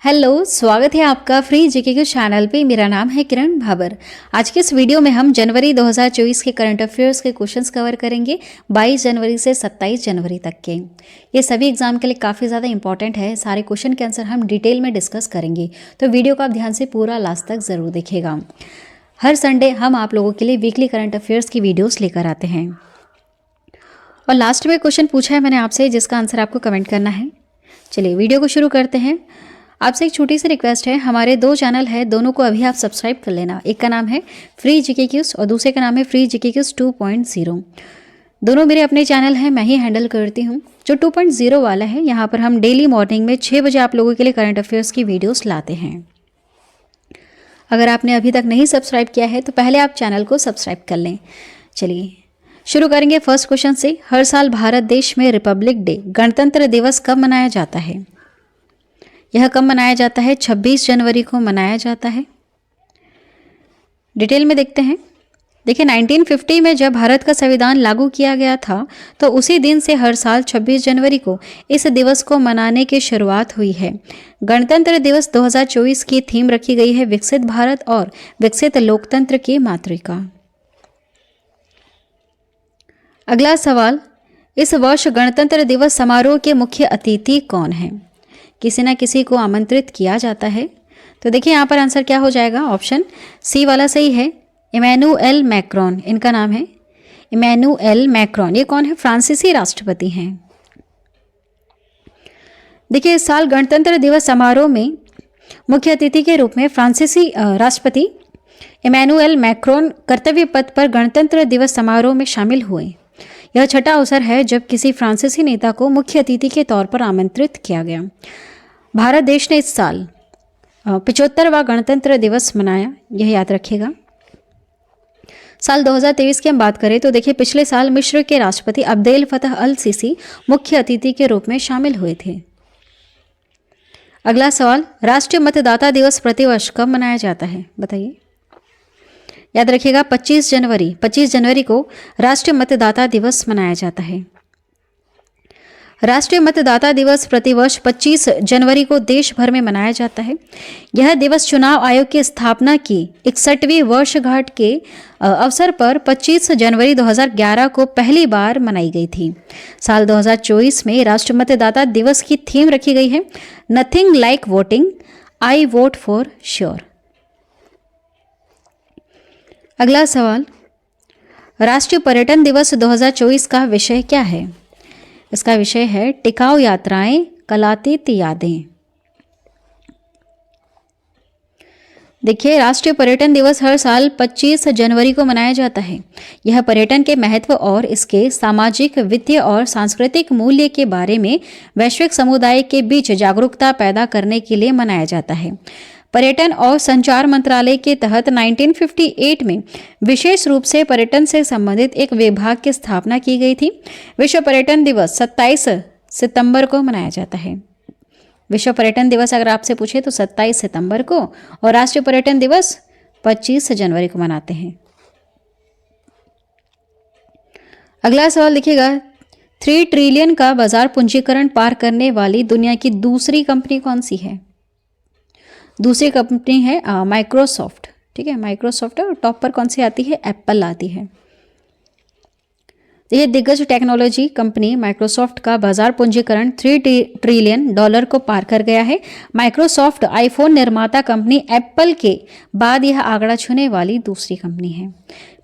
Hello, स्वागत है आपका फ्री जीके के चैनल पे। मेरा नाम है किरण भाबर। आज के इस वीडियो में हम जनवरी 2024 के करंट अफेयर्स के क्वेश्चंस कवर करेंगे 22 जनवरी से 27 जनवरी तक के। ये सभी एग्जाम के लिए काफ़ी ज़्यादा इंपॉर्टेंट है। सारे क्वेश्चन के आंसर हम डिटेल में डिस्कस करेंगे, तो वीडियो को आप ध्यान से पूरा लास्ट तक ज़रूर देखिएगा। हर संडे हम आप लोगों के लिए वीकली करंट अफेयर्स की वीडियोज़ लेकर आते हैं। और लास्ट में क्वेश्चन पूछा है मैंने आपसे, जिसका आंसर आपको कमेंट करना है। चलिए वीडियो को शुरू करते हैं। आपसे एक छोटी सी रिक्वेस्ट है, हमारे दो चैनल है, दोनों को अभी आप सब्सक्राइब कर लेना। एक का नाम है फ्री जीके क्यूज और दूसरे का नाम है फ्री जीके क्यूज 2.0। दोनों मेरे अपने चैनल हैं, मैं ही हैंडल करती हूँ। जो 2.0 वाला है, यहाँ पर हम डेली मॉर्निंग में 6 बजे आप लोगों के लिए करंट अफेयर्स की वीडियोस लाते हैं। अगर आपने अभी तक नहीं सब्सक्राइब किया है तो पहले आप चैनल को सब्सक्राइब कर लें। चलिए शुरू करेंगे फर्स्ट क्वेश्चन से। हर साल भारत देश में रिपब्लिक डे, गणतंत्र दिवस कब मनाया जाता है? यह कब मनाया जाता है? 26 जनवरी को मनाया जाता है। डिटेल में देखते हैं। देखिए 1950 में जब भारत का संविधान लागू किया गया था, तो उसी दिन से हर साल 26 जनवरी को इस दिवस को मनाने की शुरुआत हुई है। गणतंत्र दिवस 2024 की थीम रखी गई है विकसित भारत और विकसित लोकतंत्र की मातृका। अगला सवाल, इस वर्ष गणतंत्र दिवस समारोह के मुख्य अतिथि कौन हैं? किसी ना किसी को आमंत्रित किया जाता है। तो देखिए यहाँ पर आंसर क्या हो जाएगा। ऑप्शन सी वाला सही है, इमैनुएल मैक्रोन इनका नाम है। इमैनुएल मैक्रोन ये कौन है? फ्रांसीसी राष्ट्रपति हैं। देखिए इस साल गणतंत्र दिवस समारोह में मुख्य अतिथि के रूप में फ्रांसीसी राष्ट्रपति इमैनुएल मैक्रोन कर्तव्य पथ पर गणतंत्र दिवस समारोह में शामिल हुए। यह छठा अवसर है जब किसी फ्रांसीसी नेता को मुख्य अतिथि के तौर पर आमंत्रित किया गया। भारत देश ने इस साल 75वां गणतंत्र दिवस मनाया, यह याद रखिएगा। साल 2023 की हम बात करें तो देखिए पिछले साल मिस्र के राष्ट्रपति अब्देल फतह अल सीसी मुख्य अतिथि के रूप में शामिल हुए थे। अगला सवाल, राष्ट्रीय मतदाता दिवस प्रतिवर्ष कब मनाया जाता है? बताइए। याद रखिएगा 25 जनवरी को राष्ट्रीय मतदाता दिवस मनाया जाता है। राष्ट्रीय मतदाता दिवस प्रतिवर्ष 25 जनवरी को देश भर में मनाया जाता है। यह दिवस चुनाव आयोग की स्थापना की 61वीं वर्षगांठ के अवसर पर 25 जनवरी 2011 को पहली बार मनाई गई थी। साल 2024 में राष्ट्रीय मतदाता दिवस की थीम रखी गई है nothing like voting, I vote for sure. अगला सवाल, राष्ट्रीय पर्यटन दिवस 2024 का विषय क्या है? इसका विषय है टिकाऊ यात्राएं, कलातीत यादें। देखिए राष्ट्रीय पर्यटन दिवस हर साल 25 जनवरी को मनाया जाता है। यह पर्यटन के महत्व और इसके सामाजिक, वित्तीय और सांस्कृतिक मूल्य के बारे में वैश्विक समुदाय के बीच जागरूकता पैदा करने के लिए मनाया जाता है। पर्यटन और संचार मंत्रालय के तहत 1958 में विशेष रूप से पर्यटन से संबंधित एक विभाग की स्थापना की गई थी। विश्व पर्यटन दिवस 27 सितंबर को मनाया जाता है। विश्व पर्यटन दिवस अगर आपसे पूछे तो 27 सितंबर को, और राष्ट्रीय पर्यटन दिवस 25 जनवरी को मनाते हैं। अगला सवाल देखिएगा, 3 ट्रिलियन का बाजार पूंजीकरण पार करने वाली दुनिया की दूसरी कंपनी कौन सी है? दूसरी कंपनी है माइक्रोसॉफ्ट। ठीक है, माइक्रोसॉफ्ट, और टॉप पर कौन सी आती है? एप्पल आती है। ये दिग्गज टेक्नोलॉजी कंपनी माइक्रोसॉफ्ट का बाजार पूंजीकरण 3 ट्रिलियन डॉलर को पार कर गया है। माइक्रोसॉफ्ट आईफोन निर्माता कंपनी एप्पल के बाद यह आंकड़ा छूने वाली दूसरी कंपनी है।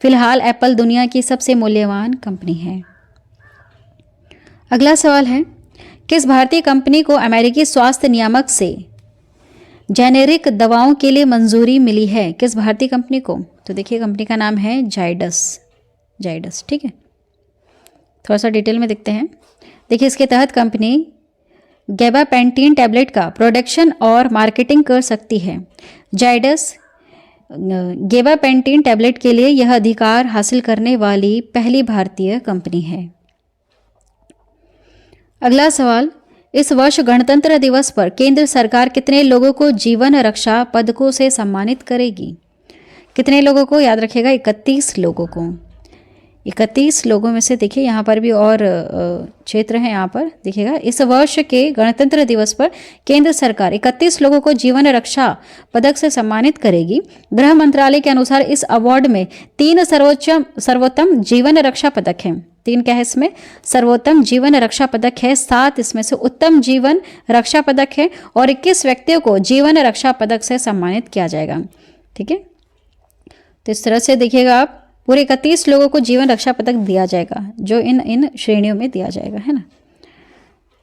फिलहाल एप्पल दुनिया की सबसे मूल्यवान कंपनी है। अगला सवाल है, किस भारतीय कंपनी को अमेरिकी स्वास्थ्य नियामक से जेनेरिक दवाओं के लिए मंजूरी मिली है? किस भारतीय कंपनी को? तो देखिए कंपनी का नाम है जाइडस। ठीक है, थोड़ा सा डिटेल में देखते हैं। देखिए इसके तहत कंपनी गैबापेंटीन टैबलेट का प्रोडक्शन और मार्केटिंग कर सकती है। जाइडस गैबापेंटीन टैबलेट के लिए यह अधिकार हासिल करने वाली पहली भारतीय कंपनी है। अगला सवाल, इस वर्ष गणतंत्र दिवस पर केंद्र सरकार कितने लोगों को जीवन रक्षा पदकों से सम्मानित करेगी? कितने लोगों को? याद रखिएगा 31 लोगों को। 31 लोगों में से देखिए यहाँ पर भी और क्षेत्र हैं, यहाँ पर देखिएगा। इस वर्ष के गणतंत्र दिवस पर केंद्र सरकार 31 लोगों को जीवन रक्षा पदक से सम्मानित करेगी। गृह मंत्रालय के अनुसार इस अवार्ड में 3 सर्वोत्तम जीवन रक्षा पदक हैं। 3 क्या है इसमें? सर्वोत्तम जीवन रक्षा पदक है, 7 इसमें से उत्तम जीवन रक्षा पदक है और 21 व्यक्तियों को जीवन रक्षा पदक से सम्मानित किया जाएगा। ठीक है, तो इस तरह से देखिएगा आप, पूरे 31 लोगों को जीवन रक्षा पदक दिया जाएगा, जो इन श्रेणियों में दिया जाएगा, है ना।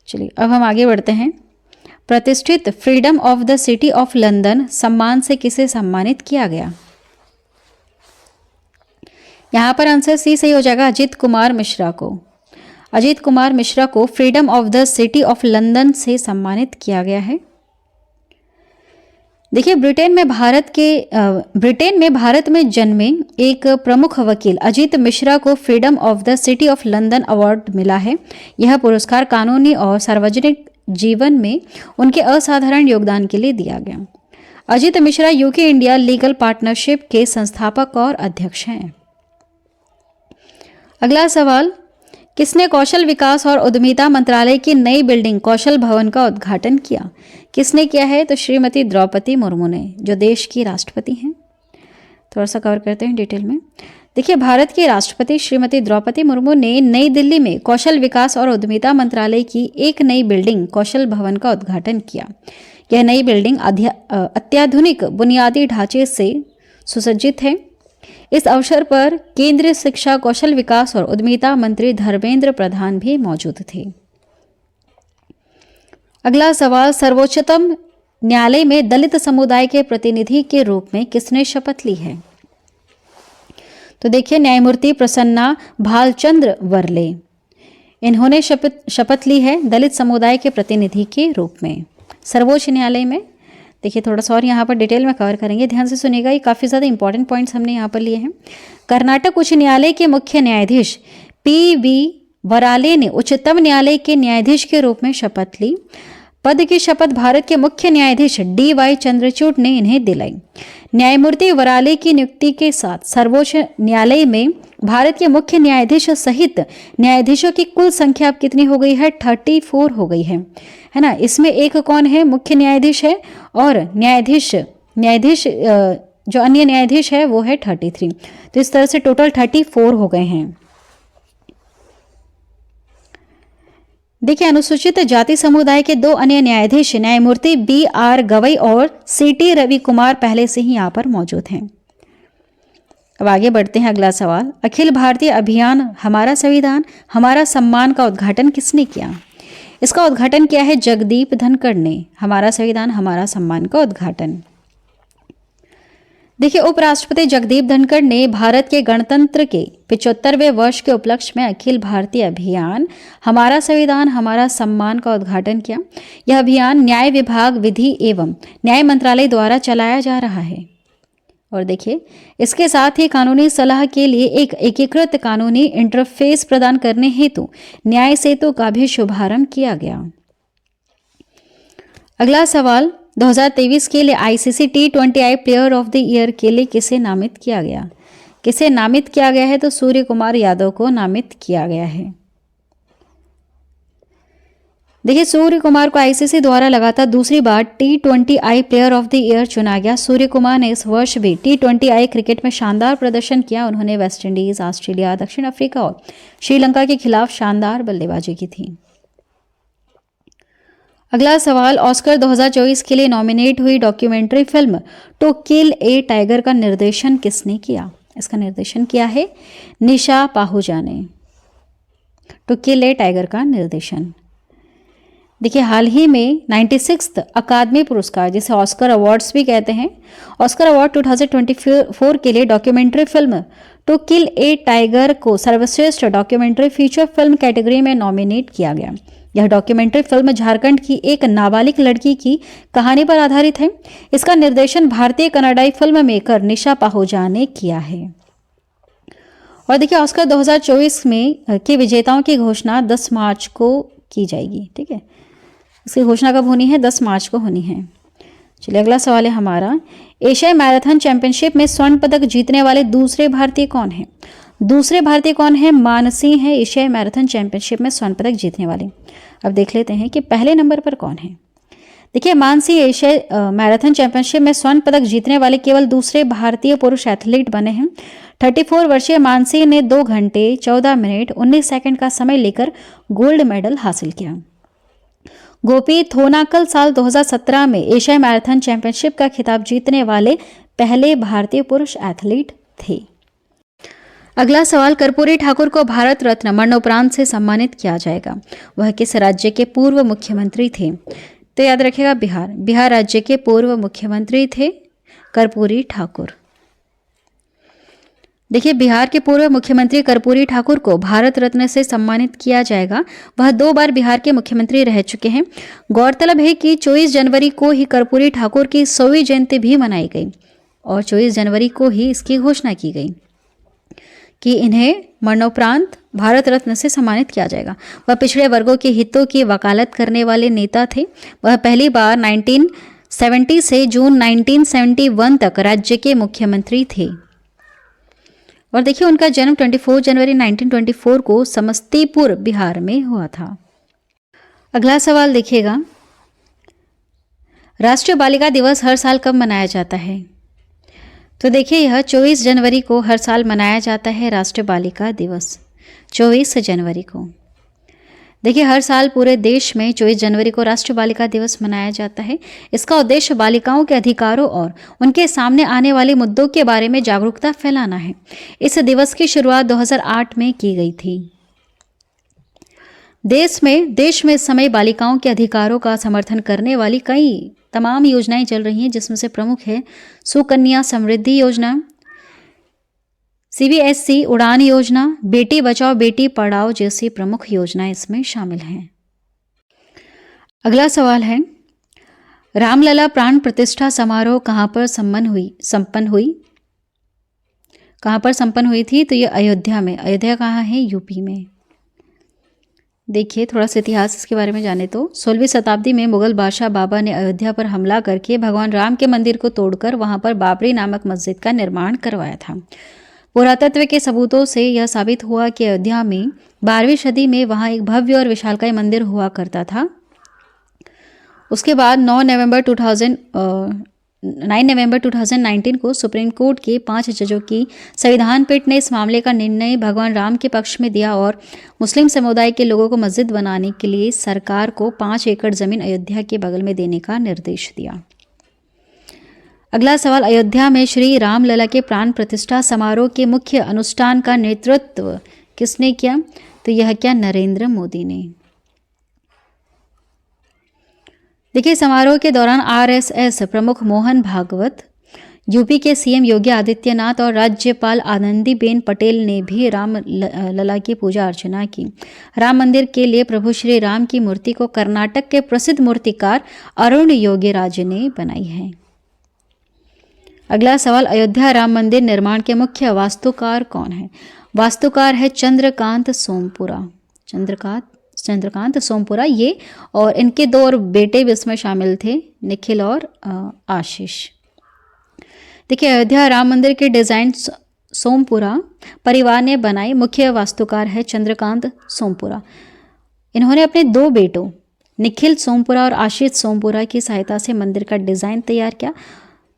चलिए अब हम आगे बढ़ते हैं। प्रतिष्ठित freedom of the city of London सम्मान से किसे सम्मानित किया गया? यहाँ पर आंसर सी सही हो जाएगा, अजीत कुमार मिश्रा को। अजीत कुमार मिश्रा को freedom of the city of London से सम्मानित किया गया है। देखिए, ब्रिटेन में भारत में जन्मे एक प्रमुख वकील अजीत मिश्रा को freedom of the city of London award मिला है। यह पुरस्कार कानूनी और सार्वजनिक जीवन में उनके असाधारण योगदान के लिए दिया गया। Ajit Mishra UK India legal partnership के संस्थापक और अध्यक्ष हैं। अगला सवाल, किसने कौशल विकास और उद्यमिता मंत्रालय की नई बिल्डिंग कौशल भवन का उद्घाटन किया? किसने किया है? तो श्रीमती द्रौपदी मुर्मू ने, जो देश की राष्ट्रपति हैं। थोड़ा सा कवर करते हैं डिटेल में। देखिए, भारत की राष्ट्रपति श्रीमती द्रौपदी मुर्मू ने नई दिल्ली में कौशल विकास और उद्यमिता मंत्रालय की एक नई बिल्डिंग कौशल भवन का उद्घाटन किया। यह नई बिल्डिंग अत्याधुनिक बुनियादी ढांचे से सुसज्जित है। इस अवसर पर केंद्रीय शिक्षा, कौशल विकास और उद्यमिता मंत्री धर्मेंद्र प्रधान भी मौजूद थे। अगला सवाल, सर्वोच्चतम न्यायालय में दलित समुदाय के प्रतिनिधि के रूप में किसने शपथ ली है? तो देखिए, न्यायमूर्ति प्रसन्ना भालचंद्र वर्ले, इन्होंने शपथ ली है दलित समुदाय के प्रतिनिधि के रूप में सर्वोच्च न्यायालय में। देखिए, थोड़ा सा और यहाँ पर डिटेल में कवर करेंगे, ध्यान से सुनिएगा, ये काफ़ी ज़्यादा इंपॉर्टेंट पॉइंट्स हमने यहाँ पर लिए हैं। कर्नाटक उच्च न्यायालय के मुख्य न्यायाधीश PV वराले ने उच्चतम न्यायालय के न्यायाधीश के रूप में शपथ ली। पद की शपथ भारत के मुख्य न्यायाधीश DY चंद्रचूड़ ने इन्हें दिलाई। न्यायमूर्ति वराले की नियुक्ति के साथ सर्वोच्च न्यायालय में भारत के मुख्य न्यायाधीश सहित न्यायाधीशों की कुल संख्या अब कितनी हो गई है? 34 हो गई है ना। इसमें एक कौन है? मुख्य न्यायाधीश है, और न्यायाधीश जो अन्य न्यायाधीश है वो है 33। तो इस तरह से टोटल 34 हो गए हैं। देखिए, अनुसूचित जाति समुदाय के 2 अन्य न्यायाधीश न्यायमूर्ति BR गवई और CT रवि कुमार पहले से ही यहाँ पर मौजूद हैं। अब आगे बढ़ते हैं। अगला सवाल, अखिल भारतीय अभियान हमारा संविधान हमारा सम्मान का उद्घाटन किसने किया? इसका उद्घाटन किया है जगदीप धनखड़ ने। हमारा संविधान हमारा सम्मान का उद्घाटन। देखिए, उपराष्ट्रपति जगदीप धनखड़ ने भारत के गणतंत्र के 75वें वर्ष के उपलक्ष्य में अखिल भारतीय अभियान हमारा संविधान हमारा सम्मान का उद्घाटन किया। यह अभियान न्याय विभाग, विधि एवं न्याय मंत्रालय द्वारा चलाया जा रहा है। और देखिए, इसके साथ ही कानूनी सलाह के लिए एक एकीकृत कानूनी इंटरफेस प्रदान करने हेतु न्याय सेतु का भी शुभारंभ किया गया। अगला सवाल, 2023 के लिए ICC T20I player of the year के लिए किसे नामित किया गया? किसे नामित किया गया है? तो सूर्य कुमार यादव को नामित किया गया है। देखिए, सूर्य कुमार को ICC द्वारा लगातार दूसरी बार T20I player of the year चुना गया। सूर्य कुमार ने इस वर्ष भी T20I क्रिकेट में शानदार प्रदर्शन किया। उन्होंने वेस्टइंडीज, ऑस्ट्रेलिया, दक्षिण अफ्रीका और श्रीलंका के खिलाफ शानदार बल्लेबाजी की थी। अगला सवाल, ऑस्कर 2024 के लिए नॉमिनेट हुई documentary film To Kill a Tiger का निर्देशन किसने किया? इसका निर्देशन किया है निशा पाहुजा ने। टू किल ए टाइगर का निर्देशन। देखिए, हाल ही में 96th अकादमी पुरस्कार, जिसे ऑस्कर अवार्ड्स भी कहते हैं, ऑस्कर अवार्ड 2024 के लिए documentary film To Kill a Tiger को सर्वश्रेष्ठ डॉक्यूमेंट्री फीचर फिल्म कैटेगरी में नॉमिनेट किया गया। यह डॉक्यूमेंट्री फिल्म झारखंड की एक नाबालिग लड़की की कहानी पर आधारित है। इसका निर्देशन भारतीय कनाडाई फिल्म मेकर निशा पाहुजा ने किया है। और देखिए, ऑस्कर 2024 में के विजेताओं की घोषणा 10 मार्च को की जाएगी। ठीक है, इसकी घोषणा कब होनी है? 10 मार्च को होनी है। चलिए, अगला सवाल है हमारा, एशियाई मैराथन चैंपियनशिप में स्वर्ण पदक जीतने वाले दूसरे भारतीय कौन हैं? दूसरे भारतीय कौन है? मानसी है, एशियाई मैराथन चैंपियनशिप में स्वर्ण पदक जीतने वाले। अब देख लेते हैं कि पहले नंबर पर कौन है। देखिए, मानसी एशियाई मैराथन चैंपियनशिप में स्वर्ण पदक जीतने वाले केवल दूसरे भारतीय पुरुष एथलीट बने हैं। 34 वर्षीय मानसी ने 2 घंटे 14 मिनट 19 सेकंड का समय लेकर गोल्ड मेडल हासिल किया। गोपी थोनाकल साल 2017 में एशियाई मैराथन चैंपियनशिप का खिताब जीतने वाले पहले भारतीय पुरुष एथलीट थे। अगला सवाल, कर्पूरी ठाकुर को भारत रत्न मरणोपरांत से सम्मानित किया जाएगा। वह किस राज्य के पूर्व मुख्यमंत्री थे? तो याद रखिएगा, बिहार राज्य के पूर्व मुख्यमंत्री थे कर्पूरी ठाकुर। देखिए, बिहार के पूर्व मुख्यमंत्री कर्पूरी ठाकुर को भारत रत्न से सम्मानित किया जाएगा। वह 2 बार बिहार के मुख्यमंत्री रह चुके हैं। गौरतलब है कि 24 जनवरी को ही कर्पूरी ठाकुर की 100वीं जयंती भी मनाई गई और 24 जनवरी को ही इसकी घोषणा की गई कि इन्हें मरणोपरांत भारत रत्न से सम्मानित किया जाएगा। वह पिछड़े वर्गों के हितों की वकालत करने वाले नेता थे। वह पहली बार 1970 से जून 1971 तक राज्य के मुख्यमंत्री थे। और देखिए, उनका जन्म 24 जनवरी 1924 को समस्तीपुर बिहार में हुआ था। अगला सवाल देखिएगा, राष्ट्रीय बालिका दिवस हर साल कब मनाया जाता है? तो देखिए, यह 24 जनवरी को हर साल मनाया जाता है राष्ट्रीय बालिका दिवस, 24 जनवरी को। देखिए, हर साल पूरे देश में 24 जनवरी को राष्ट्रीय बालिका दिवस मनाया जाता है। इसका उद्देश्य बालिकाओं के अधिकारों और उनके सामने आने वाले मुद्दों के बारे में जागरूकता फैलाना है। इस दिवस की शुरुआत 2008 में की गई थी। देश में इस समय बालिकाओं के अधिकारों का समर्थन करने वाली कई तमाम योजनाएं चल रही हैं, जिसमें से प्रमुख है सुकन्या समृद्धि योजना, CBSE उड़ान योजना, बेटी बचाओ बेटी पढ़ाओ जैसी प्रमुख योजनाएं इसमें शामिल हैं। अगला सवाल है, रामलला प्राण प्रतिष्ठा समारोह कहाँ पर संपन्न हुई थी? तो ये अयोध्या में। अयोध्या कहाँ है? यूपी में। देखिए, थोड़ा सा इतिहास इसके बारे में जाने तो 16वीं शताब्दी में मुगल बादशाह बाबर ने अयोध्या पर हमला करके भगवान राम के मंदिर को तोड़कर वहां पर बाबरी नामक मस्जिद का निर्माण करवाया था। पुरातत्व के सबूतों से यह साबित हुआ कि अयोध्या में 12वीं सदी में वहां एक भव्य और विशालकाय मंदिर हुआ करता था। उसके बाद 9 नवंबर 2019 को सुप्रीम कोर्ट के 5 जजों की संविधान पीठ ने इस मामले का निर्णय भगवान राम के पक्ष में दिया और मुस्लिम समुदाय के लोगों को मस्जिद बनाने के लिए सरकार को 5 एकड़ जमीन अयोध्या के बगल में देने का निर्देश दिया। अगला सवाल, अयोध्या में श्री रामलला के प्राण प्रतिष्ठा समारोह के मुख्य अनुष्ठान का नेतृत्व किसने किया? तो यह क्या? नरेंद्र मोदी ने। देखिए, समारोह के दौरान RSS प्रमुख मोहन भागवत, यूपी के CM योगी आदित्यनाथ और राज्यपाल आनंदीबेन पटेल ने भी राम लला की पूजा अर्चना की। राम मंदिर के लिए प्रभु श्री राम की मूर्ति को कर्नाटक के प्रसिद्ध मूर्तिकार अरुण योगीराज ने बनाई है। अगला सवाल, अयोध्या राम मंदिर निर्माण के मुख्य वास्तुकार कौन है? वास्तुकार है चंद्रकांत सोमपुरा। चंद्रकांत सोमपुरा ये, और इनके 2 और बेटे भी इसमें शामिल थे, निखिल और आशीष। देखिए, अयोध्या राम मंदिर के डिजाइन सोमपुरा परिवार ने बनाई। मुख्य वास्तुकार है चंद्रकांत सोमपुरा। इन्होंने अपने 2 बेटों निखिल सोमपुरा और आशीष सोमपुरा की सहायता से मंदिर का डिजाइन तैयार किया।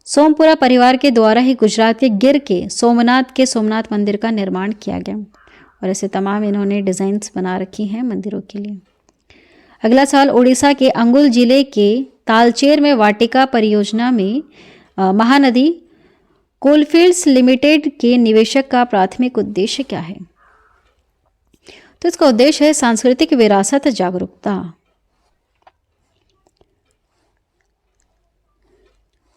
सोमपुरा परिवार के द्वारा ही गुजरात के गिर के सोमनाथ मंदिर का निर्माण किया गया और ऐसे तमाम इन्होंने डिज़ाइंस बना रखी हैं मंदिरों के लिए। अगला सवाल, उड़ीसा के अंगुल जिले के तालचेर में वाटिका परियोजना में महानदी कोलफील्ड्स लिमिटेड के निवेशक का प्राथमिक उद्देश्य क्या है? तो इसका उद्देश्य है सांस्कृतिक विरासत जागरूकता।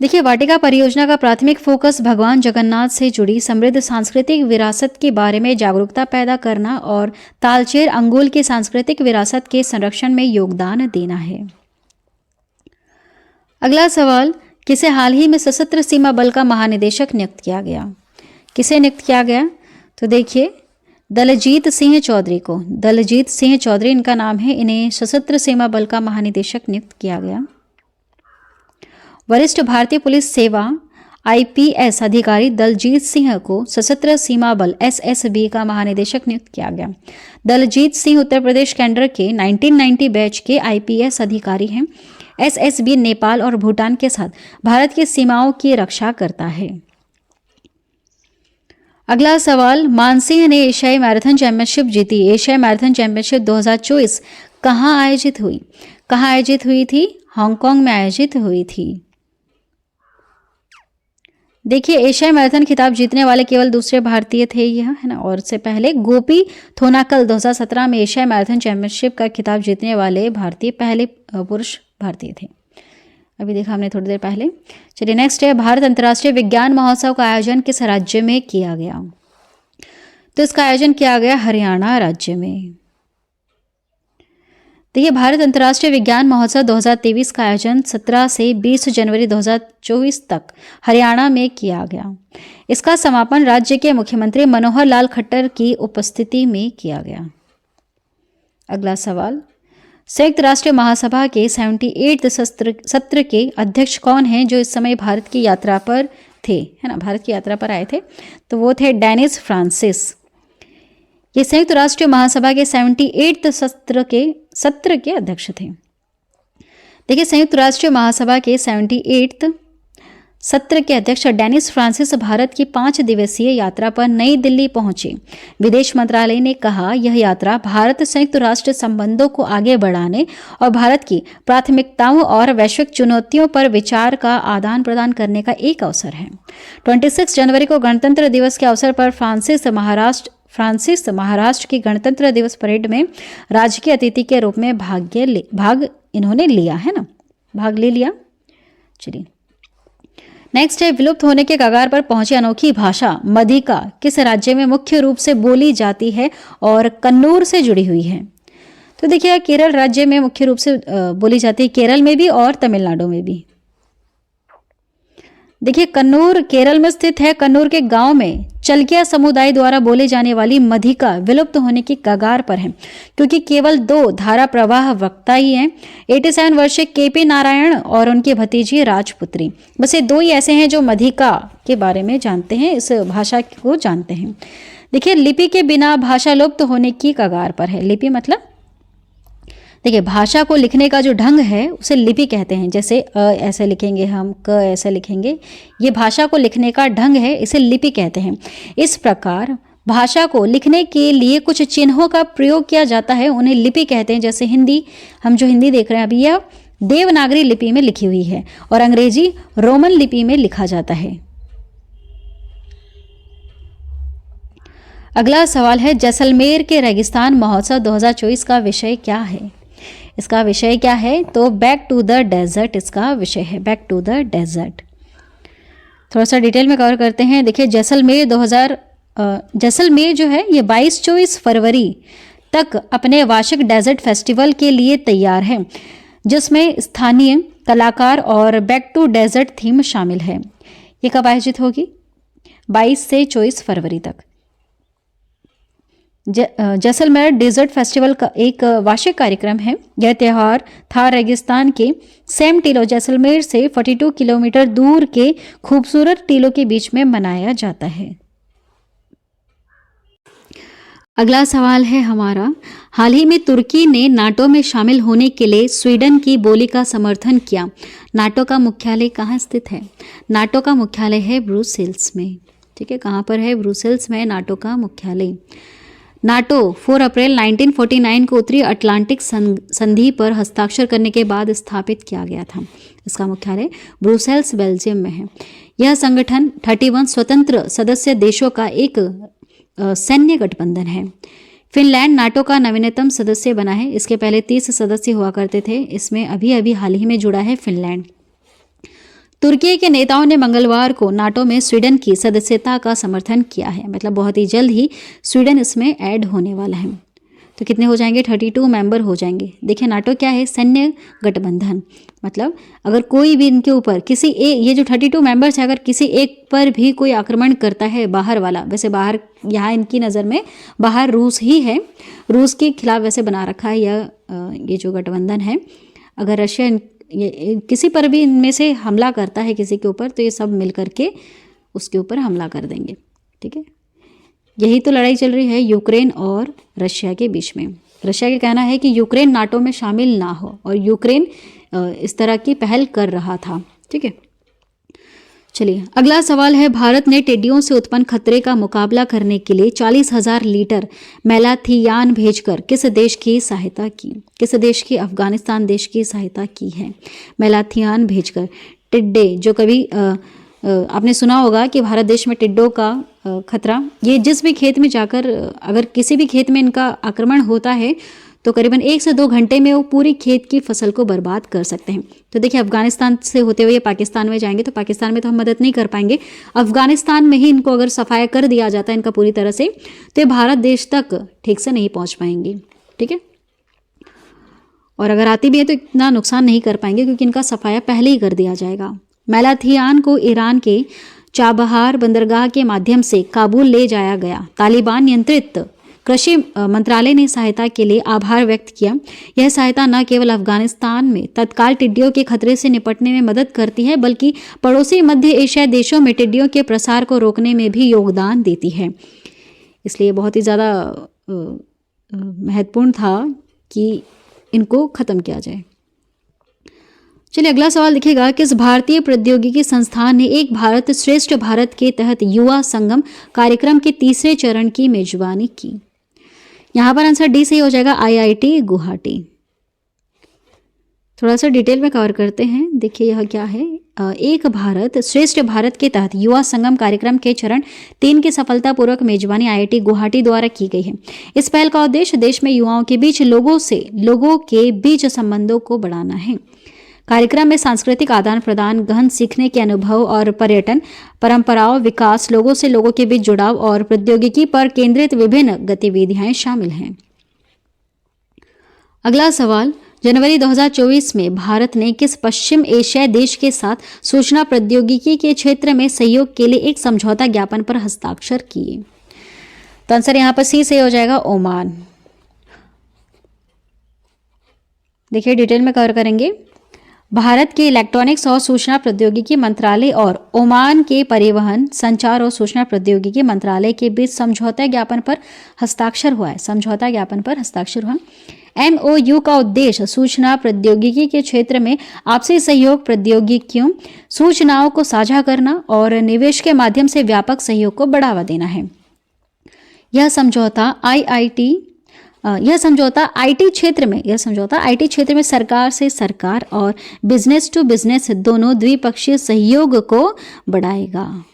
देखिए, वाटिका परियोजना का प्राथमिक फोकस भगवान जगन्नाथ से जुड़ी समृद्ध सांस्कृतिक विरासत के बारे में जागरूकता पैदा करना और तालचेर अंगुल की सांस्कृतिक विरासत के संरक्षण में योगदान देना है। अगला सवाल, किसे हाल ही में सशस्त्र सीमा बल का महानिदेशक नियुक्त किया गया? किसे नियुक्त किया गया? तो देखिए, दलजीत सिंह चौधरी को। दलजीत सिंह चौधरी इनका नाम है। इन्हें सशस्त्र सीमा बल का महानिदेशक नियुक्त किया गया। वरिष्ठ भारतीय पुलिस सेवा आईपीएस अधिकारी दलजीत सिंह को सशस्त्र सीमा बल एसएसबी का महानिदेशक नियुक्त किया गया। दलजीत सिंह उत्तर प्रदेश कैडर के 1990 बैच के आईपीएस अधिकारी हैं। एसएसबी नेपाल और भूटान के साथ भारत की सीमाओं की रक्षा करता है। अगला सवाल, मानसिंह ने एशियाई मैराथन चैंपियनशिप जीती। एशियाई मैराथन चैंपियनशिप 2024 कहाँ आयोजित हुई? कहाँ आयोजित हुई थी? हांगकांग में आयोजित हुई थी। देखिए, एशियाई मैराथन खिताब जीतने वाले केवल दूसरे भारतीय थे यह, है ना। और इससे पहले गोपी थोनाकल 2017 में एशियाई मैराथन चैंपियनशिप का खिताब जीतने वाले भारतीय पहले पुरुष भारतीय थे। अभी देखा हमने थोड़ी देर पहले। चलिए नेक्स्ट है, भारत अंतर्राष्ट्रीय विज्ञान महोत्सव का आयोजन किस राज्य में किया गया? तो इसका आयोजन किया गया हरियाणा राज्य में। देखिए, भारत अंतर्राष्ट्रीय विज्ञान महोत्सव 2023 का आयोजन 17 से 20 जनवरी 2024 तक हरियाणा में किया गया। इसका समापन राज्य के मुख्यमंत्री मनोहर लाल खट्टर की उपस्थिति में किया गया। अगला सवाल, संयुक्त राष्ट्र महासभा के 78वें सत्र के अध्यक्ष कौन हैं जो इस समय भारत की यात्रा पर थे, है ना, भारत की यात्रा पर आए थे? तो वो थे डेनिस फ्रांसिस। ये संयुक्त राष्ट्र महासभा के 78वें सत्र के अध्यक्ष थे। देखिए, संयुक्त राष्ट्र महासभा के 78वें सत्र के अध्यक्ष डेनिस फ्रांसिस भारत की 5 दिवसीय यात्रा पर नई दिल्ली पहुंचे। विदेश मंत्रालय ने कहा, यह यात्रा भारत संयुक्त राष्ट्र संबंधों को आगे बढ़ाने और भारत की प्राथमिकताओं और वैश्विक चुनौतियों पर विचार का आदान प्रदान करने का एक अवसर है। 26 जनवरी को गणतंत्र दिवस के अवसर पर फ्रांसिस महाराष्ट्र की गणतंत्र दिवस परेड में राजकीय अतिथि के रूप में भाग इन्होंने लिया, है ना, भाग ले लिया। चलिए नेक्स्ट है, विलुप्त होने के कगार पर पहुंची अनोखी भाषा मधिका किस राज्य में मुख्य रूप से बोली जाती है और कन्नूर से जुड़ी हुई है? तो देखिए, केरल राज्य में मुख्य रूप से बोली जाती है, केरल में भी और तमिलनाडु में भी। देखिए, कन्नूर केरल में स्थित है। कन्नूर के गांव में चलकिया समुदाय द्वारा बोले जाने वाली मधिका विलुप्त होने की कगार पर है, क्योंकि केवल 2 धारा प्रवाह वक्ता ही हैं, 87 वर्षीय केपी नारायण और उनकी भतीजी राजपुत्री। बस ये 2 ही ऐसे हैं जो मधिका के बारे में जानते हैं, इस भाषा को जानते हैं। देखिए, लिपि के बिना भाषा लुप्त होने की कगार पर है। लिपि मतलब, देखिए, भाषा को लिखने का जो ढंग है उसे लिपि कहते हैं। जैसे अ ऐसे लिखेंगे हम, क ऐसे लिखेंगे, ये भाषा को लिखने का ढंग है, इसे लिपि कहते हैं। इस प्रकार भाषा को लिखने के लिए कुछ चिन्हों का प्रयोग किया जाता है, उन्हें लिपि कहते हैं। जैसे हिंदी, हम जो हिंदी देख रहे हैं अभी, यह देवनागरी लिपि में लिखी हुई है और अंग्रेजी रोमन लिपि में लिखा जाता है। अगला सवाल है, जैसलमेर के रेगिस्तान महोत्सव 2024 का विषय क्या है? इसका विषय क्या है? तो बैक टू द डेजर्ट इसका विषय है, बैक टू द डेजर्ट। थोड़ा सा डिटेल में कवर करते हैं। देखिए, जैसलमेर जो है ये 22-24 फरवरी तक अपने वार्षिक डेजर्ट फेस्टिवल के लिए तैयार है, जिसमें स्थानीय कलाकार और बैक टू डेजर्ट थीम शामिल है। ये कब आयोजित होगी? 22 से 24 फरवरी तक। जैसलमेर डेजर्ट फेस्टिवल का एक वार्षिक कार्यक्रम है। यह त्यौहार थार रेगिस्तान के सेम टीलों जैसलमेर से 42 किलोमीटर दूर के खूबसूरत टीलों के बीच में मनाया जाता है। अगला सवाल है हमारा, हाल ही में तुर्की ने नाटो में शामिल होने के लिए स्वीडन की बोली का समर्थन किया। नाटो का मुख्यालय कहाँ स्थित है? नाटो का मुख्यालय है ब्रुसेल्स में। ठीक है, कहाँ पर है? ब्रुसेल्स में नाटो का मुख्यालय। नाटो 4 अप्रैल 1949 को उत्तरी अटलांटिक संधि पर हस्ताक्षर करने के बाद स्थापित किया गया था। इसका मुख्यालय ब्रुसेल्स बेल्जियम में है। यह संगठन 31 स्वतंत्र सदस्य देशों का एक सैन्य गठबंधन है। फिनलैंड नाटो का नवीनतम सदस्य बना है। इसके पहले 30 सदस्य हुआ करते थे, इसमें अभी हाल ही में जुड़ा है फिनलैंड। तुर्की के नेताओं ने मंगलवार को नाटो में स्वीडन की सदस्यता का समर्थन किया है। मतलब बहुत ही जल्द ही स्वीडन इसमें ऐड होने वाला है। तो कितने हो जाएंगे? 32 मेंबर हो जाएंगे। देखिए, नाटो क्या है? सैन्य गठबंधन। मतलब अगर कोई भी इनके ऊपर किसी एक, ये जो 32 मेंबर्स है, अगर किसी एक पर भी कोई आक्रमण करता है बाहर वाला, वैसे बाहर यहाँ इनकी नज़र में बाहर रूस ही है, रूस के खिलाफ वैसे बना रखा है ये जो गठबंधन है। अगर रशिया ये किसी पर भी इनमें से हमला करता है किसी के ऊपर, तो ये सब मिल करके उसके ऊपर हमला कर देंगे। ठीक है, यही तो लड़ाई चल रही है यूक्रेन और रशिया के बीच में। रशिया का कहना है कि यूक्रेन नाटो में शामिल ना हो, और यूक्रेन इस तरह की पहल कर रहा था। ठीक है, चलिए अगला सवाल है, भारत ने टिड्डियों से उत्पन्न खतरे का मुकाबला करने के लिए 40,000 लीटर मेलाथियान भेजकर किस देश की सहायता की? किस देश की? अफगानिस्तान देश की सहायता की है मेलाथियान भेजकर। टिड्डे जो कभी आपने सुना होगा कि भारत देश में टिड्डों का खतरा, ये जिस भी खेत में जाकर अगर किसी भी खेत में इनका आक्रमण होता है तो करीबन 1 से 2 घंटे में वो पूरी खेत की फसल को बर्बाद कर सकते हैं। तो देखिए, अफगानिस्तान से होते हुए पाकिस्तान में जाएंगे, तो पाकिस्तान में तो हम मदद नहीं कर पाएंगे। अफगानिस्तान में ही इनको अगर सफाया कर दिया जाता है इनका पूरी तरह से, तो ये भारत देश तक ठीक से नहीं पहुंच पाएंगी। ठीक है, और अगर आती भी है तो इतना नुकसान नहीं कर पाएंगे क्योंकि इनका सफाया पहले ही कर दिया जाएगा। मेलाथियान को ईरान के चाबहार बंदरगाह के माध्यम से काबुल ले जाया गया। तालिबान नियंत्रित कृषि मंत्रालय ने सहायता के लिए आभार व्यक्त किया। यह सहायता न केवल अफगानिस्तान में तत्काल टिड्डियों के खतरे से निपटने में मदद करती है, बल्कि पड़ोसी मध्य एशियाई देशों में टिड्डियों के प्रसार को रोकने में भी योगदान देती है। इसलिए बहुत ही ज़्यादा महत्वपूर्ण था कि इनको ख़त्म किया जाए। चलिए अगला सवाल देखिएगा, किस भारतीय प्रौद्योगिकी संस्थान ने एक भारत श्रेष्ठ भारत के तहत युवा संगम कार्यक्रम के तीसरे चरण की मेजबानी की? यहाँ पर आंसर डी सही हो जाएगा, IIT गुवाहाटी। थोड़ा सा डिटेल में कवर करते हैं। देखिए यह क्या है, एक भारत श्रेष्ठ भारत के तहत युवा संगम कार्यक्रम के चरण 3 की सफलतापूर्वक मेजबानी IIT गुवाहाटी द्वारा की गई है। इस पहल का उद्देश्य देश में युवाओं के बीच लोगों के बीच संबंधों को बढ़ाना है। कार्यक्रम में सांस्कृतिक आदान प्रदान, गहन सीखने के अनुभव और पर्यटन, परंपराओं, विकास, लोगों से लोगों के बीच जुड़ाव और प्रौद्योगिकी पर केंद्रित विभिन्न गतिविधियां शामिल हैं। अगला सवाल, जनवरी 2024 में भारत ने किस पश्चिम एशियाई देश के साथ सूचना प्रौद्योगिकी के क्षेत्र में सहयोग के लिए एक समझौता ज्ञापन पर हस्ताक्षर किए? तो आंसर यहाँ पर सी सही हो जाएगा, ओमान। देखिए डिटेल में कवर करेंगे। भारत के इलेक्ट्रॉनिक्स और सूचना प्रौद्योगिकी मंत्रालय और ओमान के परिवहन, संचार और सूचना प्रौद्योगिकी मंत्रालय के बीच समझौता ज्ञापन पर हस्ताक्षर हुआ है। समझौता ज्ञापन पर हस्ताक्षर हुआ। MOU का उद्देश्य सूचना प्रौद्योगिकी के क्षेत्र में आपसी सहयोग, प्रौद्योगिकियों, सूचनाओं को साझा करना और निवेश के माध्यम से व्यापक सहयोग को बढ़ावा देना है। यह समझौता IT क्षेत्र में सरकार से सरकार और बिजनेस टू बिजनेस दोनों द्विपक्षीय सहयोग को बढ़ाएगा।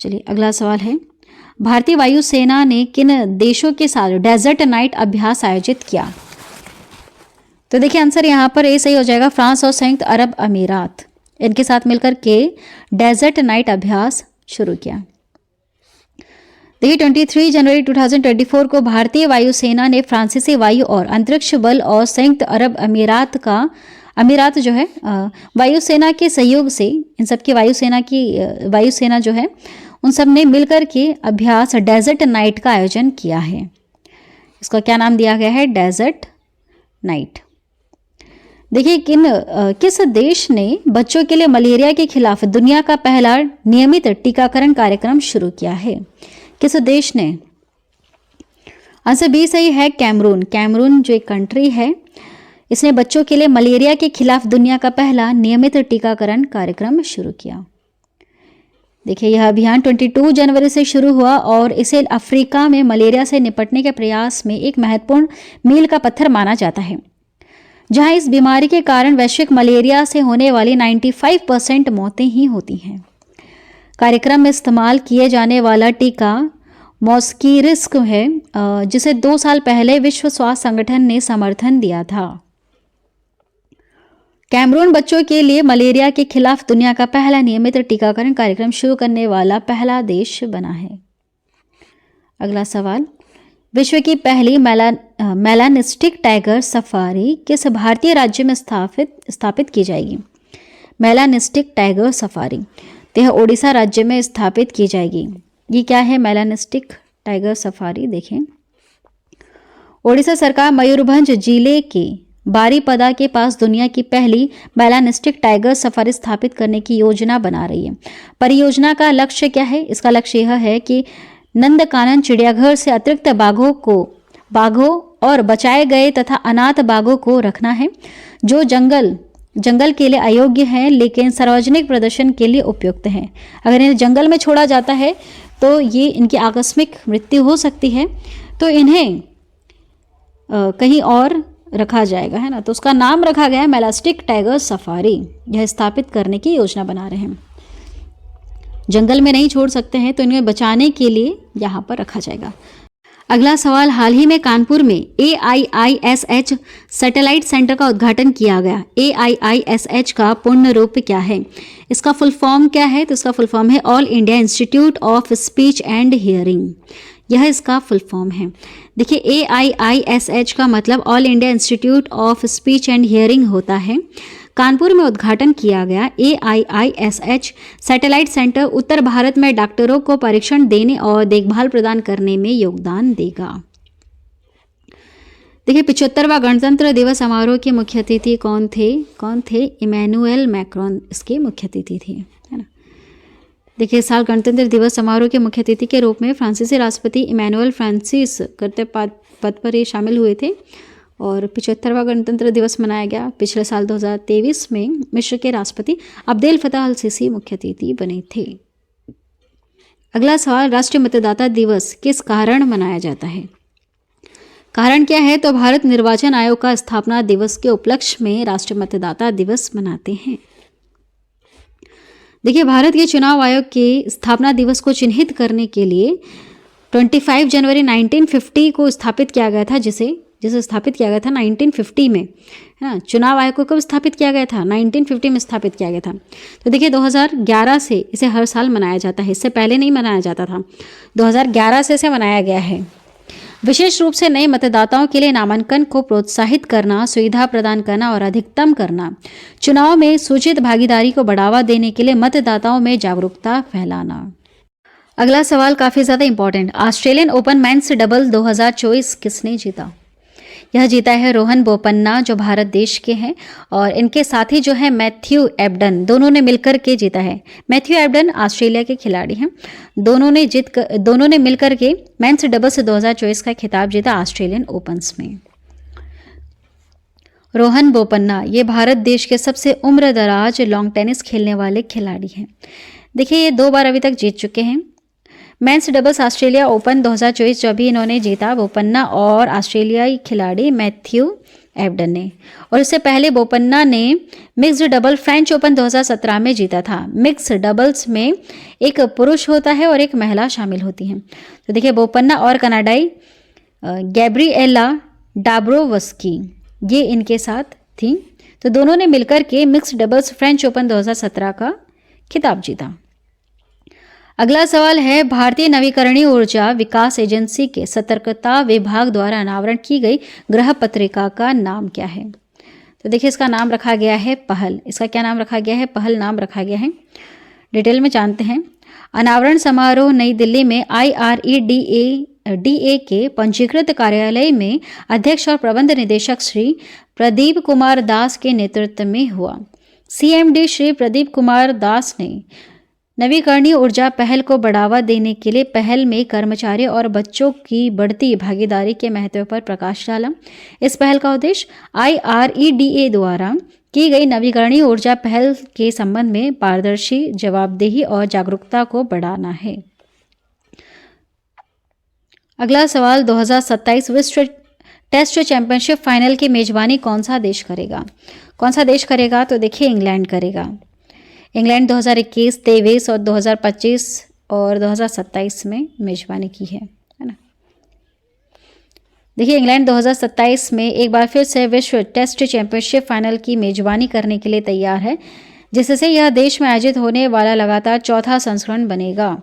चलिए अगला सवाल है, भारतीय वायुसेना ने किन देशों के साथ डेजर्ट नाइट अभ्यास आयोजित किया? तो देखिए आंसर यहाँ पर ए सही हो जाएगा, फ्रांस और संयुक्त अरब अमीरात, इनके साथ मिलकर के डेजर्ट नाइट अभ्यास शुरू किया। देखिए 23 जनवरी 2024 को भारतीय वायुसेना ने फ्रांसीसी वायु और अंतरिक्ष बल और संयुक्त अरब अमीरात जो है वायुसेना के सहयोग से, इन सब की वायुसेना जो है उन सब ने मिलकर के अभ्यास डेजर्ट नाइट का आयोजन किया है। इसका क्या नाम दिया गया है? Desert Night. देखिए किस देश ने बच्चों के लिए मलेरिया के खिलाफ दुनिया का पहला नियमित टीकाकरण कार्यक्रम शुरू किया है? किस देश ने? आंसर बी सही है, कैमरून। कैमरून जो एक कंट्री है, इसने बच्चों के लिए मलेरिया के खिलाफ दुनिया का पहला नियमित टीकाकरण कार्यक्रम शुरू किया। देखिए यह अभियान 22 जनवरी से शुरू हुआ और इसे अफ्रीका में मलेरिया से निपटने के प्रयास में एक महत्वपूर्ण मील का पत्थर माना जाता है, जहां इस बीमारी के कारण वैश्विक मलेरिया से होने वाली 95% मौतें ही होती हैं। कार्यक्रम में इस्तेमाल किए जाने वाला टीका मॉस्कीरिस्क है, जिसे 2 साल पहले विश्व स्वास्थ्य संगठन ने समर्थन दिया था। कैमरून बच्चों के लिए मलेरिया के खिलाफ दुनिया का पहला नियमित टीकाकरण कार्यक्रम शुरू करने वाला पहला देश बना है। अगला सवाल, विश्व की पहली मेलानिस्टिक टाइगर सफारी किस भारतीय राज्य में स्थापित की जाएगी? मेलानिस्टिक टाइगर सफारी तो यह ओडिशा राज्य में स्थापित की जाएगी। ये क्या है मेलानिस्टिक टाइगर सफारी? देखें, ओडिशा सरकार मयूरभंज जिले के बारीपदा के पास दुनिया की पहली मेलानिस्टिक टाइगर सफारी स्थापित करने की योजना बना रही है। परियोजना का लक्ष्य क्या है? इसका लक्ष्य यह है कि नंदकानन चिड़ियाघर से अतिरिक्त बाघों और बचाए गए तथा अनाथ बाघों को रखना है जो जंगल के लिए अयोग्य हैं लेकिन सार्वजनिक प्रदर्शन के लिए उपयुक्त हैं। अगर इन्हें जंगल में छोड़ा जाता है तो ये इनकी आकस्मिक मृत्यु हो सकती है, तो इन्हें कहीं और रखा जाएगा, है ना। तो उसका नाम रखा गया है मेलास्टिक टाइगर सफारी। यह स्थापित करने की योजना बना रहे हैं। जंगल में नहीं छोड़ सकते हैं तो इन्हें बचाने के लिए यहाँ पर रखा जाएगा। अगला सवाल, हाल ही में कानपुर में AIISH सैटेलाइट सेंटर का उद्घाटन किया गया। AIISH का पूर्ण रूप क्या है? इसका फुल फॉर्म क्या है? तो इसका फुल फॉर्म है all India institute of speech and hearing. यह इसका फुल फॉर्म है। देखिए, AIISH का मतलब all India institute of speech and hearing होता है। कानपुर में उद्घाटन किया गया AIISH सैटेलाइट सेंटर उत्तर भारत में डॉक्टरों को परीक्षण देने और देखभाल प्रदान करने में योगदान देगा। देखिए, 75वां गणतंत्र दिवस समारोह के मुख्य अतिथि कौन थे? इमैनुअल मैक्रोन इसके मुख्य अतिथि थे, है ना। देखिए, इस साल गणतंत्र दिवस समारोह के मुख्य अतिथि के रूप में फ्रांसीसी राष्ट्रपति इमैनुअल फ्रांसिस कर्तव्य पद पर ये शामिल हुए थे और 75वां गणतंत्र दिवस मनाया गया। पिछले साल 2023 में मिस्र के राष्ट्रपति अब्देल फताह अल सीसी मुख्य अतिथि बने थे। अगला सवाल, राष्ट्रीय मतदाता दिवस किस कारण मनाया जाता है? कारण क्या है? तो भारत निर्वाचन आयोग का स्थापना दिवस के उपलक्ष्य में राष्ट्रीय मतदाता दिवस मनाते हैं। देखिए, भारत के चुनाव आयोग के स्थापना दिवस को चिन्हित करने के लिए 25 जनवरी 1950 को स्थापित किया गया था, जिसे स्थापित किया गया था 1950 में, है ना। चुनाव आयोग को कब स्थापित किया गया था? 1950 में स्थापित किया गया था। तो देखिए, 2011 से इसे हर साल मनाया जाता है। इससे पहले नहीं मनाया जाता था, 2011 से इसे मनाया गया है। विशेष रूप से नए मतदाताओं के लिए नामांकन को प्रोत्साहित करना, सुविधा प्रदान करना और अधिकतम करना, चुनाव में सूचित भागीदारी को बढ़ावा देने के लिए मतदाताओं में जागरूकता फैलाना। अगला सवाल काफ़ी ज़्यादा important, Australian open men's double 2024 किसने जीता? यह जीता है रोहन बोपन्ना, जो भारत देश के हैं, और इनके साथी जो है मैथ्यू एबडन, दोनों ने मिलकर के जीता है। मैथ्यू एबडन ऑस्ट्रेलिया के खिलाड़ी हैं। दोनों ने मिलकर के मेंस डबल्स 2024 का खिताब जीता ऑस्ट्रेलियन ओपन्स में। रोहन बोपन्ना ये भारत देश के सबसे उम्रदराज लॉन्ग टेनिस खेलने वाले खिलाड़ी हैं। देखिए, ये 2 बार अभी तक जीत चुके हैं। मेंस डबल्स ऑस्ट्रेलिया ओपन 2024 जो भी इन्होंने जीता, बोपन्ना और ऑस्ट्रेलियाई खिलाड़ी मैथ्यू एबडन ने। और इससे पहले बोपन्ना ने मिक्स्ड डबल फ्रेंच ओपन 2017 में जीता था। मिक्स्ड डबल्स में एक पुरुष होता है और एक महिला शामिल होती हैं। तो देखिए, बोपन्ना और कनाडाई गैब्रिएला डाब्रोवस्की ये इनके साथ थी। तो दोनों ने मिलकर के मिक्स्ड डबल्स फ्रेंच ओपन 2017 का खिताब जीता। अगला सवाल है, भारतीय नवीकरणीय ऊर्जा विकास एजेंसी के सतर्कता विभाग द्वारा अनावरण की गई ग्रह पत्रिका का नाम क्या है? तो देखिए, इसका नाम रखा गया है पहल। इसका क्या नाम रखा गया है? पहल नाम रखा गया है। डिटेल में जानते हैं। अनावरण समारोह नई दिल्ली में IREDA के पंजीकृत कार्यालय में अध्यक्ष और प्रबंध निदेशक श्री प्रदीप कुमार दास के नेतृत्व में हुआ। CMD श्री प्रदीप कुमार दास ने नवीकरणीय ऊर्जा पहल को बढ़ावा देने के लिए पहल में कर्मचारियों और बच्चों की बढ़ती भागीदारी के महत्व पर प्रकाश डाला। इस पहल का उद्देश्य IREDA द्वारा की गई नवीकरणीय ऊर्जा पहल के संबंध में पारदर्शी, जवाबदेही और जागरूकता को बढ़ाना है। अगला सवाल, 2027 विश्व टेस्ट चैंपियनशिप फाइनल की मेजबानी कौन सा देश करेगा? तो देखिए, इंग्लैंड करेगा। इंग्लैंड 2021, 23 और 2025 और 2027 में मेजबानी की है ना। देखिए, इंग्लैंड 2027 में एक बार फिर से विश्व टेस्ट चैंपियनशिप फाइनल की मेजबानी करने के लिए तैयार है, जिससे यह देश में आयोजित होने वाला लगातार चौथा संस्करण बनेगा।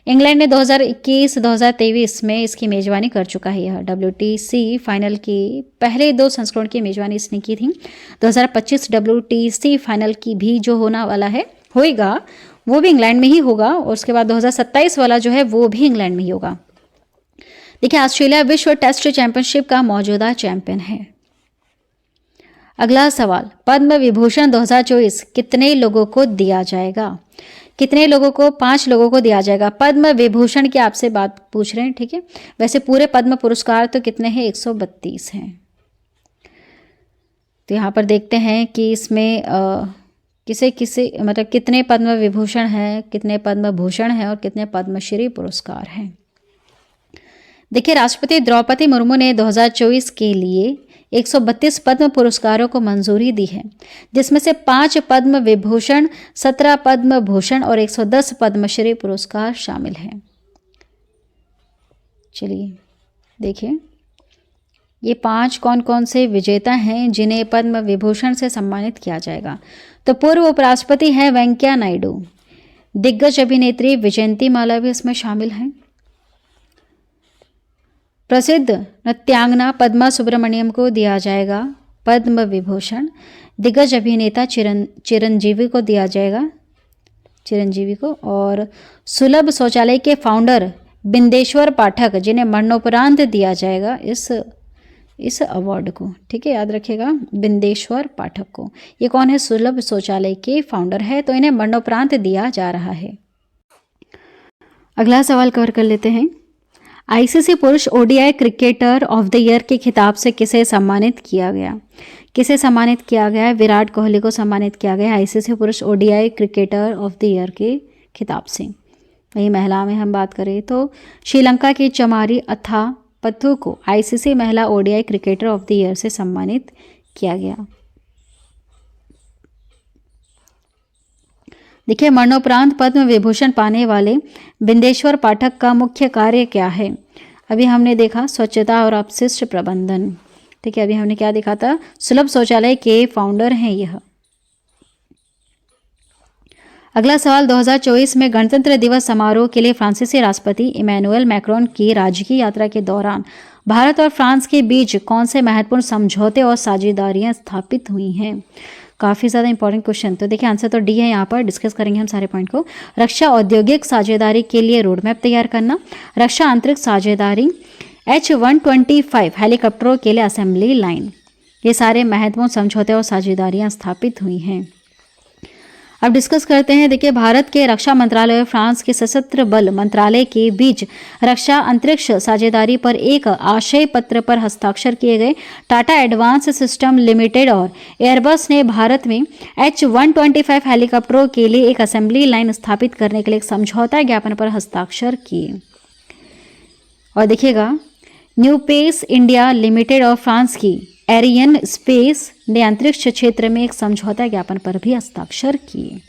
इंग्लैंड ने 2021-2023 में इसकी मेजबानी कर चुका है। यह WTC फाइनल के पहले 2 संस्करण की मेजबानी इसने की थी। 2025 WTC फाइनल की भी जो होगा वो भी इंग्लैंड में ही होगा, और उसके बाद 2027 वाला जो है वो भी इंग्लैंड में ही होगा। देखिए, ऑस्ट्रेलिया विश्व टेस्ट चैंपियनशिप का मौजूदा चैंपियन है। अगला सवाल, पद्म विभूषण 2024 कितने लोगों को दिया जाएगा? कितने लोगों को? 5 लोगों को दिया जाएगा। पद्म विभूषण की आपसे बात पूछ रहे हैं, ठीक है। वैसे पूरे पद्म पुरस्कार तो कितने हैं? 132 हैं। तो यहाँ पर देखते हैं कि इसमें किसे किसे मतलब कितने पद्म विभूषण हैं, कितने पद्म भूषण हैं और कितने पद्मश्री पुरस्कार हैं। देखिए, राष्ट्रपति द्रौपदी मुर्मू ने 2024 के लिए 132 पद्म पुरस्कारों को मंजूरी दी है, जिसमें से 5 पद्म विभूषण, 17 पद्म भूषण और 110 पद्मश्री पुरस्कार शामिल हैं। चलिए देखिए, ये 5 कौन कौन से विजेता हैं जिन्हें पद्म विभूषण से सम्मानित किया जाएगा। तो पूर्व उपराष्ट्रपति हैं वेंकैया नायडू, दिग्गज अभिनेत्री विजयंती माला भी इसमें शामिल हैं, प्रसिद्ध नृत्यांगना पद्मा सुब्रमण्यम को दिया जाएगा पद्म विभूषण, दिग्गज अभिनेता चिरंजीवी को दिया जाएगा, चिरंजीवी को, और सुलभ शौचालय के फाउंडर बिंदेश्वर पाठक जिन्हें मरणोपरांत दिया जाएगा इस अवार्ड को, ठीक है, याद रखिएगा, बिंदेश्वर पाठक को। ये कौन है? सुलभ शौचालय के फाउंडर है, तो इन्हें मरणोपरांत दिया जा रहा है। अगला सवाल कवर कर लेते हैं। आईसीसी पुरुष ODI cricketer of the year के खिताब से किसे सम्मानित किया गया? किसे सम्मानित किया गया? विराट कोहली को सम्मानित किया गया आईसीसी पुरुष ODI cricketer of the year के खिताब से। वही महिला में हम बात करें तो श्रीलंका की चमारी अथा पत्थू को आईसीसी महिला ODI cricketer of the year से सम्मानित किया गया। देखिए, मरणोपरांत पद्म विभूषण पाने वाले बिंदेश्वर पाठक का मुख्य कार्य क्या है? अभी हमने देखा स्वच्छता और अपशिष्ट प्रबंधन, ठीक है। अभी हमने क्या देखा था? सुलभ शौचालय के फाउंडर हैं यह। अगला सवाल, 2024 में गणतंत्र दिवस समारोह के लिए फ्रांसीसी राष्ट्रपति इमैनुअल मैक्रोन की राजकीय यात्रा के दौरान भारत और फ्रांस के बीच कौन से महत्वपूर्ण समझौते और साझेदारियां स्थापित हुई हैं? काफ़ी ज़्यादा इंपॉर्टेंट क्वेश्चन। तो देखिए, आंसर तो डी है। यहाँ पर डिस्कस करेंगे हम सारे पॉइंट को। रक्षा औद्योगिक साझेदारी के लिए रोड मैप तैयार करना, रक्षा आंतरिक साझेदारी, H-125 हेलीकॉप्टरों के लिए असेंबली लाइन, ये सारे महत्वपूर्ण समझौते और साझेदारियां स्थापित हुई हैं। अब डिस्कस करते हैं। देखिए, भारत के रक्षा मंत्रालय और फ्रांस के सशस्त्र बल मंत्रालय के बीच रक्षा अंतरिक्ष साझेदारी पर एक आशय पत्र पर हस्ताक्षर किए गए। टाटा एडवांस सिस्टम लिमिटेड और एयरबस ने भारत में H-125 हेलीकॉप्टरों के लिए एक असेंबली लाइन स्थापित करने के लिए एक समझौता ज्ञापन पर हस्ताक्षर किए। और देखिएगा, न्यू पेस इंडिया लिमिटेड और फ्रांस की एरियन स्पेस ने अंतरिक्ष क्षेत्र में एक समझौता ज्ञापन पर भी हस्ताक्षर किए।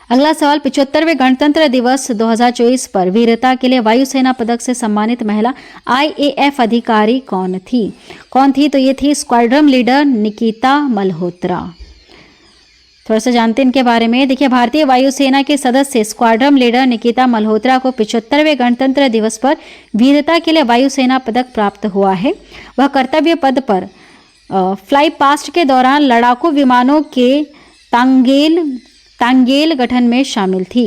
अगला सवाल, 75वें गणतंत्र दिवस 2024 पर वीरता के लिए वायुसेना पदक से सम्मानित महिला IAF अधिकारी कौन थी? तो ये थी स्क्वाड्रन लीडर निकिता मल्होत्रा। थोड़ा सा जानते हैं इनके बारे में। देखिए, भारतीय वायुसेना के सदस्य स्क्वाड्रन लीडर निकिता मल्होत्रा को 75वें गणतंत्र दिवस पर वीरता के लिए वायुसेना पदक प्राप्त हुआ है। वह कर्तव्य पद पर फ्लाई पास्ट के दौरान लड़ाकू विमानों के तांगेल गठन में शामिल थी।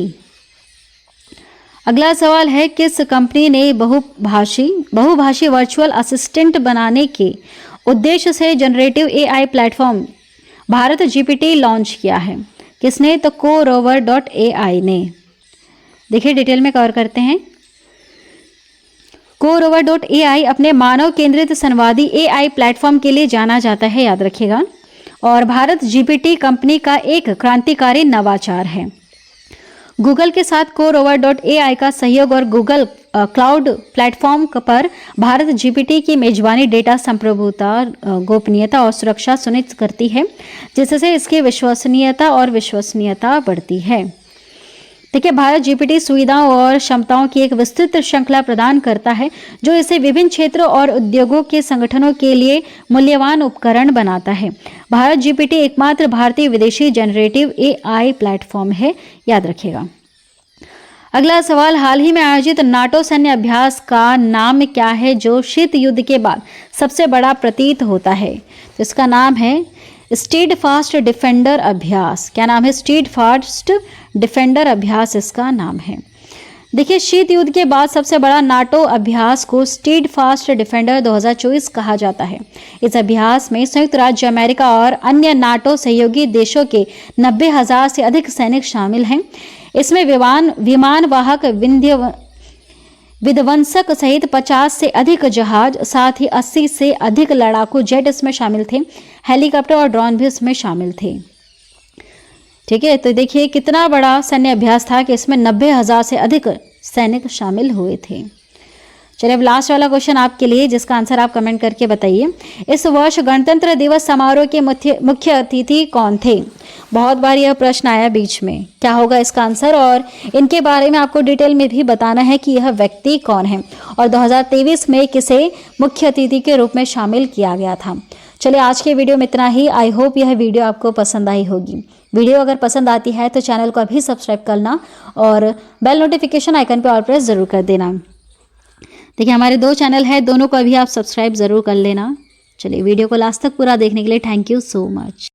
अगला सवाल है, किस कंपनी ने बहुभाषी वर्चुअल असिस्टेंट बनाने के उद्देश्य से generative AI platform Bharat GPT launch किया है? किसने? तो CoRover.ai ने। देखिए, डिटेल में कवर करते हैं। CoRover.ai अपने मानव केंद्रित संवादी AI प्लेटफॉर्म के लिए जाना जाता है, याद रखिएगा। और भारत GPT कंपनी का एक क्रांतिकारी नवाचार है। गूगल के साथ CoRover.ai का सहयोग और गूगल क्लाउड प्लेटफॉर्म पर भारत GPT की मेजबानी डेटा संप्रभुता, गोपनीयता और सुरक्षा सुनिश्चित करती है, जिससे इसकी विश्वसनीयता बढ़ती है। देखिए, भारत GPT सुविधाओं और क्षमताओं की एक विस्तृत श्रृंखला प्रदान करता है, जो इसे विभिन्न क्षेत्रों और उद्योगों के संगठनों के लिए मूल्यवान उपकरण बनाता है। भारत GPT एकमात्र भारतीय विदेशी जनरेटिव AI प्लेटफॉर्म है, याद रखिएगा। अगला सवाल, हाल ही में आयोजित नाटो सैन्य अभ्यास का नाम क्या है जो शीत युद्ध के बाद सबसे बड़ा प्रतीत होता है? तो इसका नाम है स्टीडफास्ट डिफेंडर अभ्यास। क्या नाम है? स्टीडफास्ट डिफेंडर अभ्यास इसका नाम है। देखिए, शीत युद्ध के बाद सबसे बड़ा नाटो अभ्यास को स्टीड फास्ट डिफेंडर 2024 कहा जाता है। इस अभ्यास में संयुक्त राज्य अमेरिका और अन्य नाटो सहयोगी देशों के 90,000 से अधिक सैनिक शामिल हैं। इसमें विमान वाहक विध्वंसक सहित 50 से अधिक जहाज, साथ ही 80 से अधिक लड़ाकू जेट इसमें शामिल थे। हेलीकॉप्टर और ड्रोन भी इसमें शामिल थे। ठीक है, तो देखिए कितना बड़ा सैन्य अभ्यास था कि इसमें 90,000 से अधिक सैनिक शामिल हुए थे। चलिए, अब लास्ट वाला क्वेश्चन आपके लिए, जिसका आंसर आप कमेंट करके बताइए। इस वर्ष गणतंत्र दिवस समारोह के मुख्य अतिथि कौन थे? बहुत बार यह प्रश्न आया बीच में, क्या होगा इसका आंसर, और इनके बारे में आपको डिटेल में भी बताना है कि यह व्यक्ति कौन है और 2023 में किसे मुख्य अतिथि के रूप में शामिल किया गया था। चलिए, आज के वीडियो में इतना ही। आई होप यह वीडियो आपको पसंद आई होगी। वीडियो अगर पसंद आती है तो चैनल को अभी सब्सक्राइब करना और बेल नोटिफिकेशन आइकन पर ऑल प्रेस जरूर कर देना। देखिए, हमारे 2 चैनल है, दोनों को अभी आप सब्सक्राइब जरूर कर लेना। चलिए, वीडियो को लास्ट तक पूरा देखने के लिए थैंक यू सो मच।